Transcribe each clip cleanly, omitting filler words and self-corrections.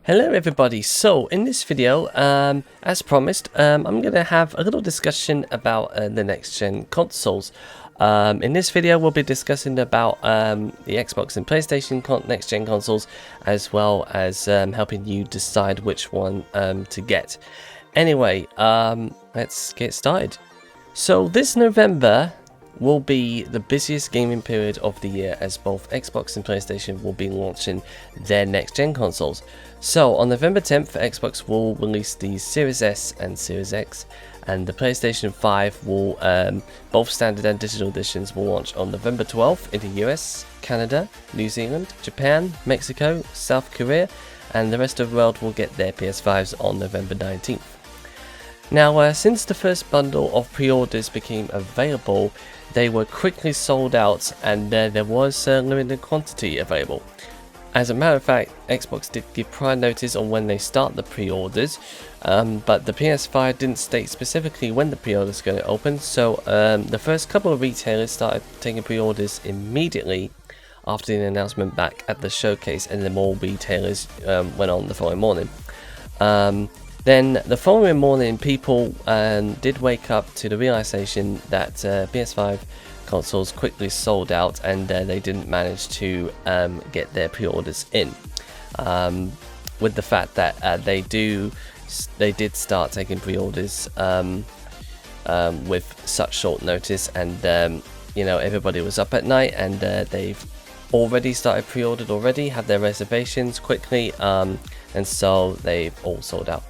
Hello everybody, so in this video, as promised, I'm going to have a little discussion about the next gen consoles. In this video we'll be discussing about the Xbox and PlayStation next gen consoles, as well as helping you decide which one to get. Anyway, let's get started. So this November will be the busiest gaming period of the year, as both Xbox and PlayStation will be launching their next gen consoles. So on November 10th, Xbox will release the Series S and Series X, and the PlayStation 5 will, both standard and digital editions will launch on November 12th in the US, Canada, New Zealand, Japan, Mexico, South Korea, and the rest of the world will get their PS5s on November 19th. Now, since the first bundle of pre-orders became available, they were quickly sold out, and there was a limited quantity available. As a matter of fact, Xbox did give prior notice on when they start the pre-orders, but the PS5 didn't state specifically when the pre-orders are going to open, so the first couple of retailers started taking pre-orders immediately after the announcement back at the showcase, and then more retailers went on the following morning. Then the following morning, people did wake up to the realization that PS5 consoles quickly sold out, and they didn't manage to get their pre-orders in. With the fact that they did start taking pre-orders with such short notice, and you know, everybody was up at night, and they've already started pre-ordered already, had their reservations quickly, and so they've all sold out.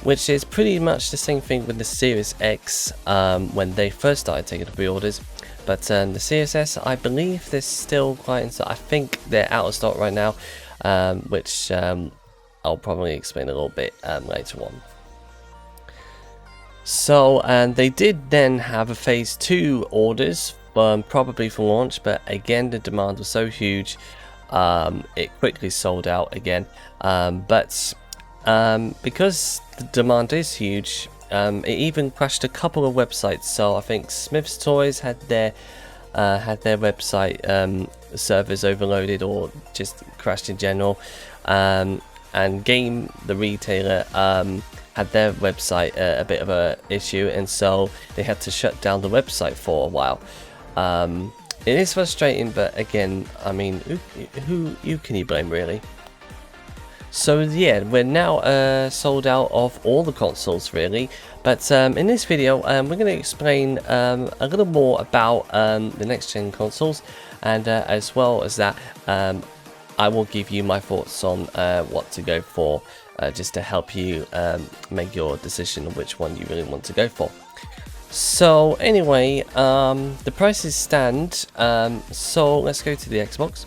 Which is pretty much the same thing with the Series X when they first started taking the pre-orders. But the Series S, I believe they're still quite in stock. I think they're out of stock right now, which I'll probably explain a little bit later on. So, and they did then have a Phase 2 orders, probably for launch, but again the demand was so huge, it quickly sold out again. Because the demand is huge, it even crashed a couple of websites. So I think Smith's Toys had their website servers overloaded, or just crashed in general, and Game, the retailer, had their website a bit of a issue, and so they had to shut down the website for a while. It is frustrating, but again, I mean, who can you blame, really? So yeah, we're now sold out of all the consoles, really, but in this video we're going to explain a little more about the next gen consoles, and as well as that, I will give you my thoughts on what to go for, just to help you make your decision on which one you really want to go for. So anyway, the prices stand, so let's go to the Xbox.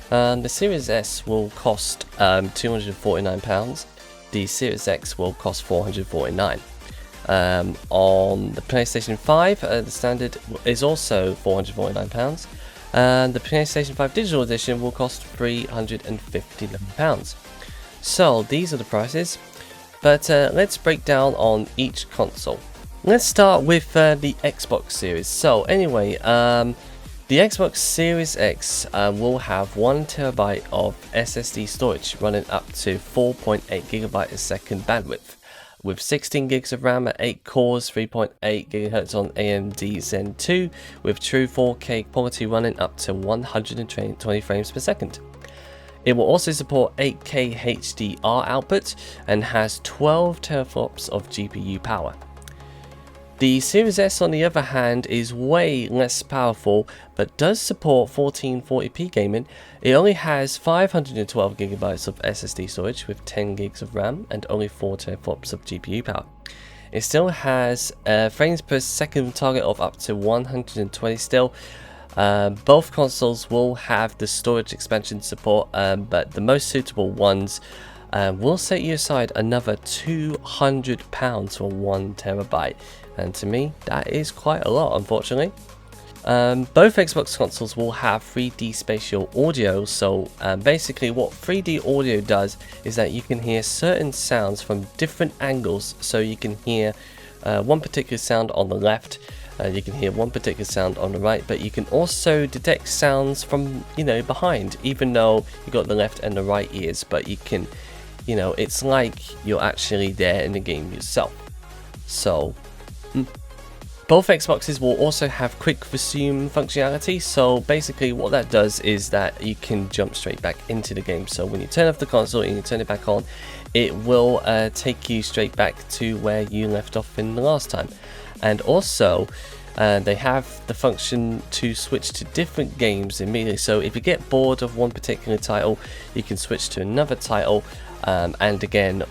The Series S will cost £249, the Series X will cost £449. On the PlayStation 5, the standard is also £449, and the PlayStation 5 Digital Edition will cost £359. So these are the prices, but let's break down on each console. Let's start with the Xbox Series. So anyway, the Xbox Series X will have 1TB of SSD storage, running up to 4.8GB a second bandwidth, with 16 gigs of RAM at 8 cores, 3.8 GHz on AMD Zen 2, with true 4K quality, running up to 120 frames per second. It will also support 8K HDR output and has 12 teraflops of GPU power. The Series S, on the other hand, is way less powerful, but does support 1440p gaming. It only has 512GB of SSD storage with 10 gigs of RAM and only 4 teraflops of GPU power. It still has a frames per second target of up to 120 still. Both consoles will have the storage expansion support, but the most suitable ones will set you aside another £200 for 1TB. And to me, that is quite a lot, unfortunately. Both Xbox consoles will have 3D spatial audio, so basically what 3D audio does is that you can hear certain sounds from different angles. So you can hear one particular sound on the left, you can hear one particular sound on the right, but you can also detect sounds from, you know, behind, even though you've got the left and the right ears, but you can you know, it's like you're actually there in the game yourself. So both Xboxes will also have quick resume functionality. So basically what that does is that you can jump straight back into the game. So when you turn off the console and you turn it back on, it will take you straight back to where you left off in the last time. And also they have the function to switch to different games immediately. So if you get bored of one particular title, you can switch to another title. And again,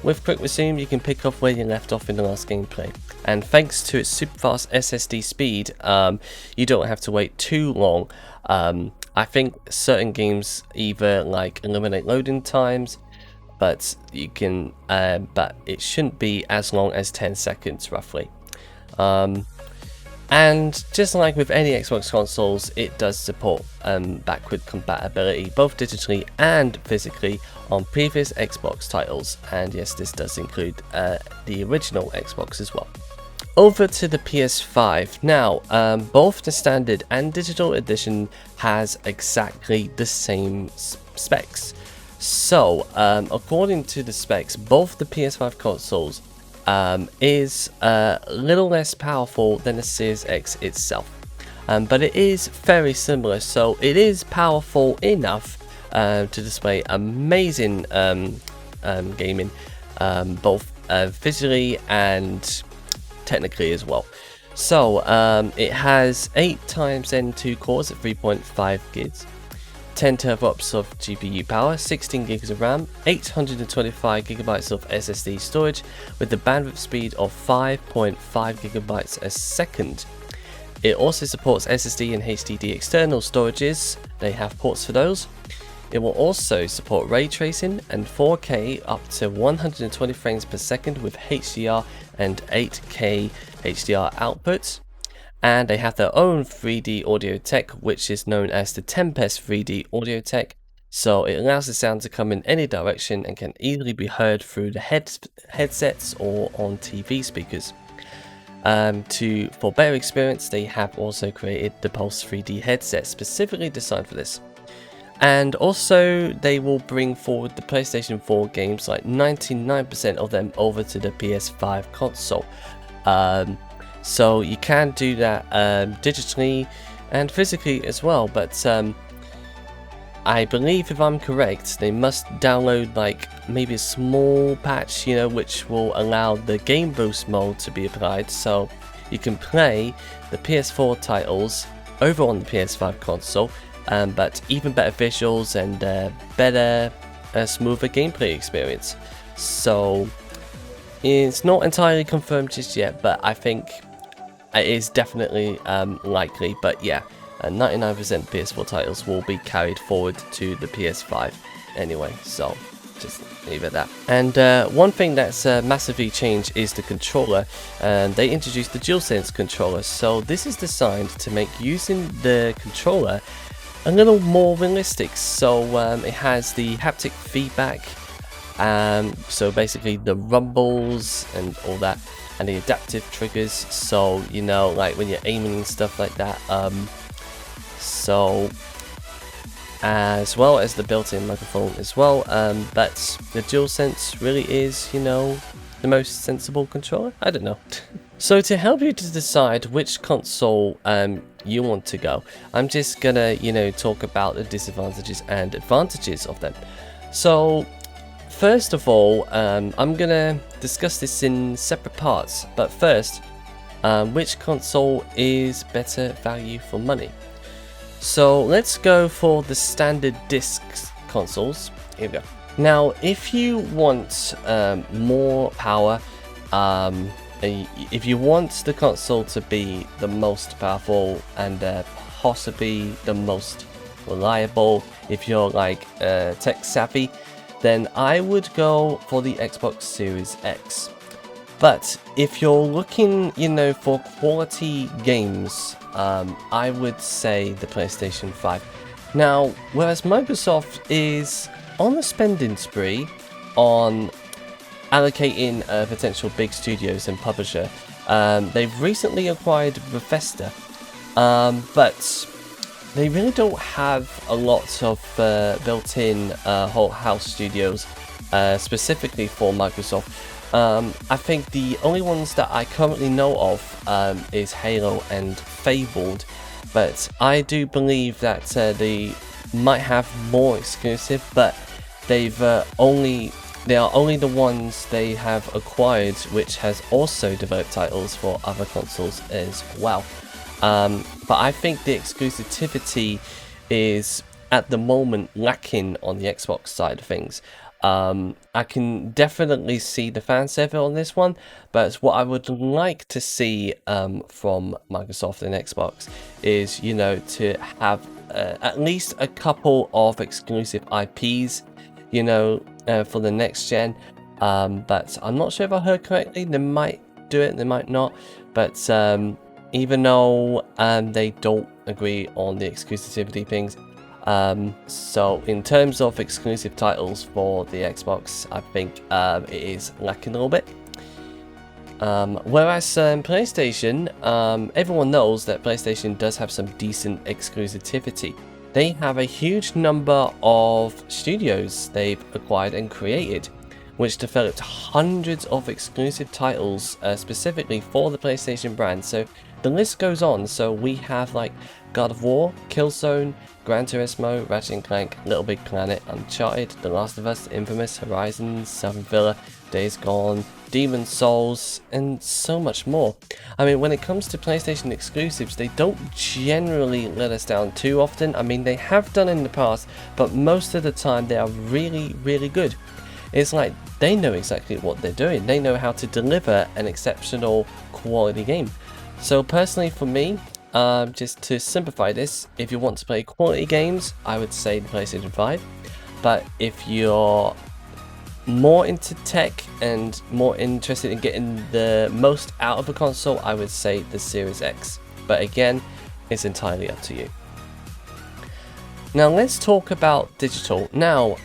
with quick resume, you can pick up where you left off in the last gameplay. And thanks to its super fast SSD speed, you don't have to wait too long. I think certain games either like eliminate loading times, but you can, but it shouldn't be as long as 10 seconds roughly. And just like with any Xbox consoles, it does support backward compatibility, both digitally and physically, on previous Xbox titles. And yes, this does include the original Xbox as well. Over to the PS5. Now, both the standard and digital edition has exactly the same specs. So, according to the specs, both the PS5 consoles is a little less powerful than the Series X itself, but it is very similar. So it is powerful enough to display amazing gaming, both visually and technically as well. So it has 8 times N2 cores at 3.5 gigs, 10 teraflops of GPU power, 16 gigs of RAM, 825 gigabytes of SSD storage with the bandwidth speed of 5.5 gigabytes a second. It also supports SSD and HDD external storages. They have ports for those. It will also support ray tracing and 4K up to 120 frames per second with HDR and 8K HDR outputs. And they have their own 3D audio tech, which is known as the Tempest 3D audio tech. So it allows the sound to come in any direction and can easily be heard through the headsets or on TV speakers. For better experience, they have also created the Pulse 3D headset specifically designed for this. And also they will bring forward the PlayStation 4 games, like 99% of them, over to the PS5 console. So you can do that digitally and physically as well, but I believe, if I'm correct, they must download like maybe a small patch, you know, which will allow the Game Boost mode to be applied, so you can play the PS4 titles over on the PS5 console, but even better visuals and better, smoother gameplay experience. So it's not entirely confirmed just yet, but I think it is definitely likely. But yeah, 99% PS4 titles will be carried forward to the PS5 anyway, so just leave it at that. And one thing that's massively changed is the controller. They introduced the DualSense controller, so this is designed to make using the controller a little more realistic. So it has the haptic feedback, so basically the rumbles and all that, and the adaptive triggers, so you know, like when you're aiming and stuff like that. So as well as the built-in microphone as well, but the DualSense really is, you know, the most sensible controller. I don't know. So to help you to decide which console you want to go, I'm just gonna, you know, talk about the disadvantages and advantages of them. So first of all, I'm gonna discuss this in separate parts, but first, which console is better value for money? So let's go for the standard disc consoles. Here we go. Now, if you want more power, if you want the console to be the most powerful and possibly the most reliable, if you're like tech savvy, then I would go for the Xbox Series X. But if you're looking, you know, for quality games, I would say the PlayStation 5. Now, whereas Microsoft is on a spending spree on allocating potential big studios and publisher, they've recently acquired Bethesda, but they really don't have a lot of built-in whole house studios specifically for Microsoft. I think the only ones that I currently know of is Halo and Fabled, but I do believe that they might have more exclusive, but they are only the ones they have acquired, which has also developed titles for other consoles as well. But I think the exclusivity is at the moment lacking on the Xbox side of things. I can definitely see the fan server on this one, but what I would like to see from Microsoft and Xbox is, you know, to have at least a couple of exclusive IPs, you know, for the next gen. But I'm not sure if I heard correctly. They might do it, they might not. But even though they don't agree on the exclusivity things, so in terms of exclusive titles for the Xbox, I think it is lacking a little bit. Whereas PlayStation, everyone knows that PlayStation does have some decent exclusivity. They have a huge number of studios they've acquired and created, which developed hundreds of exclusive titles specifically for the PlayStation brand. So the list goes on. So we have like God of War, Killzone, Gran Turismo, Ratchet & Clank, Little Big Planet, Uncharted, The Last of Us, Infamous, Horizon, Southern Villa, Days Gone, Demon's Souls, and so much more. I mean, when it comes to PlayStation exclusives, they don't generally let us down too often. I mean, they have done in the past, but most of the time they are really, really good. It's like they know exactly what they're doing. They know how to deliver an exceptional quality game. So personally for me, just to simplify this, if you want to play quality games, I would say the PlayStation 5. But if you're more into tech and more interested in getting the most out of a console, I would say the Series X. But again, it's entirely up to you. Now let's talk about digital. Now,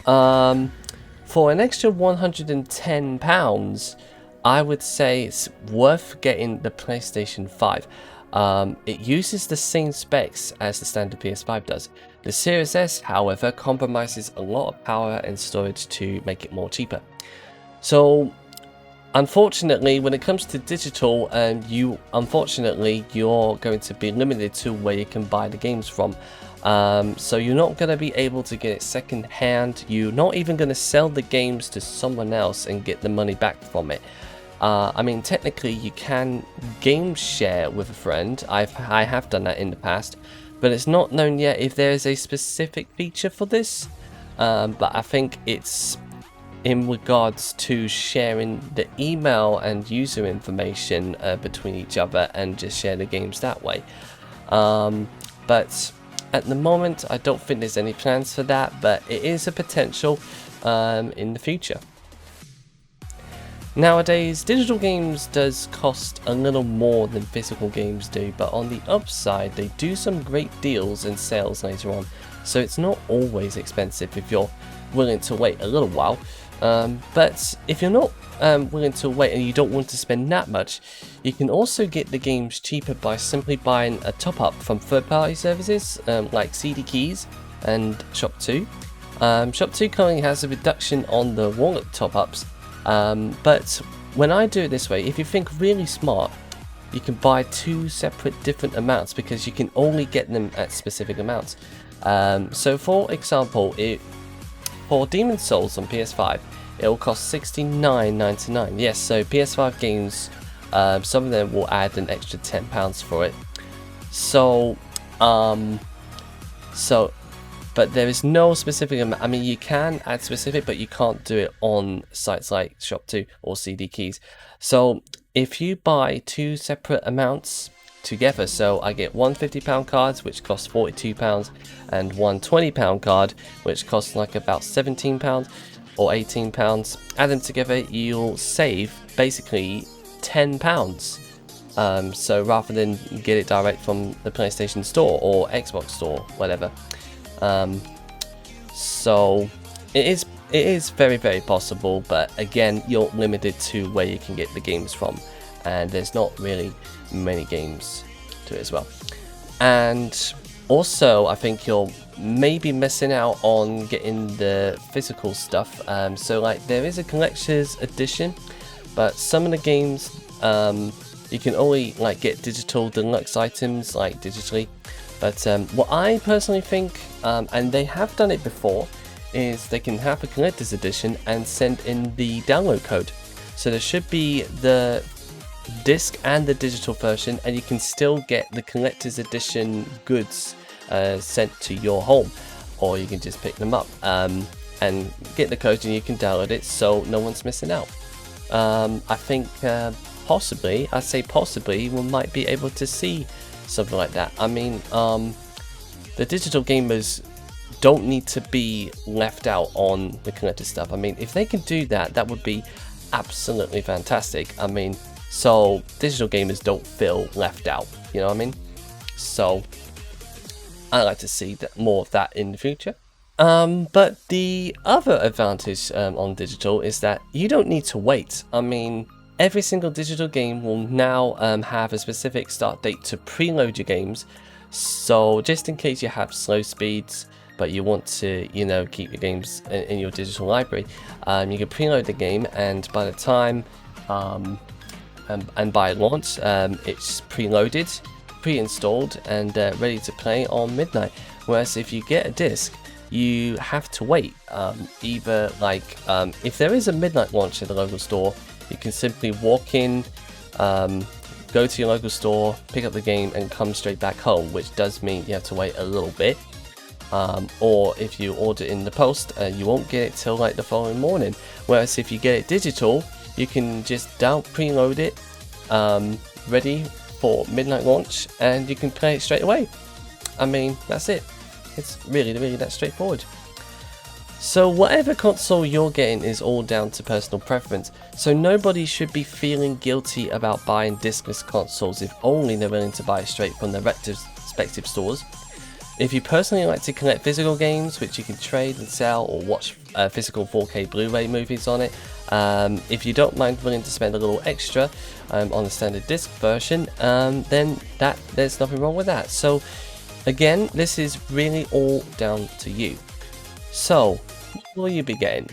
for an extra £110, I would say it's worth getting the PlayStation 5. It uses the same specs as the standard PS5 does. The Series S, however, compromises a lot of power and storage to make it more cheaper. So, unfortunately, when it comes to digital, you're going to be limited to where you can buy the games from. So you're not going to be able to get it second hand. You're not even going to sell the games to someone else and get the money back from it. I mean, technically you can game share with a friend. I have done that in the past, but it's not known yet if there is a specific feature for this. But I think it's in regards to sharing the email and user information between each other and just share the games that way. But at the moment, I don't think there's any plans for that, but it is a potential in the future. Nowadays, digital games does cost a little more than physical games do, but on the upside, they do some great deals and sales later on, so it's not always expensive if you're willing to wait a little while. But if you're not willing to wait and you don't want to spend that much, you can also get the games cheaper by simply buying a top-up from third-party services like CD Keys and Shop2. Shop2 currently has a reduction on the wallet top-ups. But when I do it this way, if you think really smart, you can buy two separate different amounts because you can only get them at specific amounts. So for example, for Demon's Souls on PS5, it will cost $69.99. Yes, so PS5 games, some of them will add an extra £10 for it. But there is no specific amount. I mean, you can add specific, but you can't do it on sites like Shop2 or CD Keys. So if you buy two separate amounts together, so I get one £50 card, which costs £42, and one £20 card, which costs like about £17 or £18. Add them together, you'll save basically £10. So rather than get it direct from the PlayStation Store or Xbox Store, whatever. So it is very, very possible, but again, you're limited to where you can get the games from, and there's not really many games to it as well. And Also, I think you're maybe missing out on getting the physical stuff. So like there is a collector's edition, but some of the games you can only like get digital deluxe items like digitally. But what I personally think, and they have done it before, is they can have a collector's edition and send in the download code. So there should be the disc and the digital version, and you can still get the collector's edition goods sent to your home, or you can just pick them up and get the code and you can download it, so no one's missing out. I think possibly, I say possibly, we might be able to see something like that. I mean, the digital gamers don't need to be left out on the collector stuff. I mean, if they can do that, that would be absolutely fantastic. I mean, so digital gamers don't feel left out, you know what I mean? So I like to see that more of that in the future. But the other advantage on digital is that you don't need to wait. I mean, every single digital game will now have a specific start date to preload your games. So just in case you have slow speeds, but you want to, you know, keep your games in your digital library, you can preload the game, and by the time and by launch, it's preloaded, pre-installed, and ready to play on midnight. Whereas if you get a disc, you have to wait. Either like if there is a midnight launch at the local store, you can simply walk in, go to your local store, pick up the game, and come straight back home, which does mean you have to wait a little bit. Or if you order in the post, you won't get it till like the following morning. Whereas if you get it digital, you can just preload it, ready for midnight launch, and you can play it straight away. I mean, that's it. It's really that straightforward. So whatever console you're getting is all down to personal preference, so nobody should be feeling guilty about buying discless consoles if only they're willing to buy straight from their respective stores. If you personally like to collect physical games, which you can trade and sell or watch physical 4K Blu-ray movies on it, if you don't mind willing to spend a little extra on the standard disc version, then there's nothing wrong with that. So again, this is really all down to you. So what will you be getting?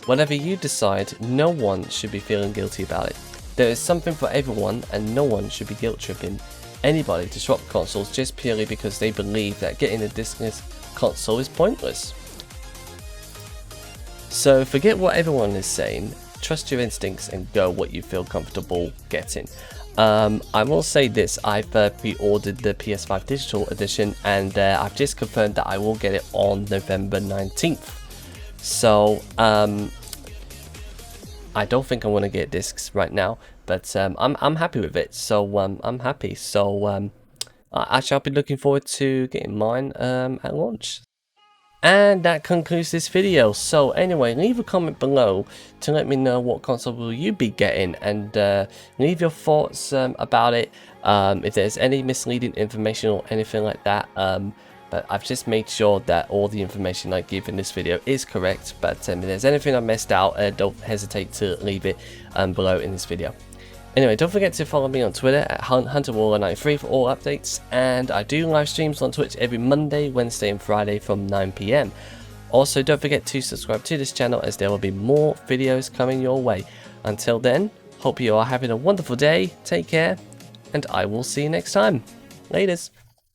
Whatever you decide, no one should be feeling guilty about it. There is something for everyone, and no one should be guilt tripping anybody to swap consoles just purely because they believe that getting a discless console is pointless. So forget what everyone is saying, trust your instincts and go what you feel comfortable getting. I will say this, I've pre-ordered the PS5 digital edition, and I've just confirmed that I will get it on November 19th. So I don't think I want to get discs right now, but I'm happy with it. So I'm happy. So I shall be looking forward to getting mine at launch. And that concludes this video. So anyway, leave a comment below to let me know what console will you be getting, and leave your thoughts about it, if there's any misleading information or anything like that. But I've just made sure that all the information I give in this video is correct. But if there's anything I missed out, don't hesitate to leave it below in this video. Anyway, don't forget to follow me on Twitter at HunterWarrior93 for all updates, and I do live streams on Twitch every Monday, Wednesday and Friday from 9 PM. Also, don't forget to subscribe to this channel, as there will be more videos coming your way. Until then, hope you are having a wonderful day, take care, and I will see you next time. Laters.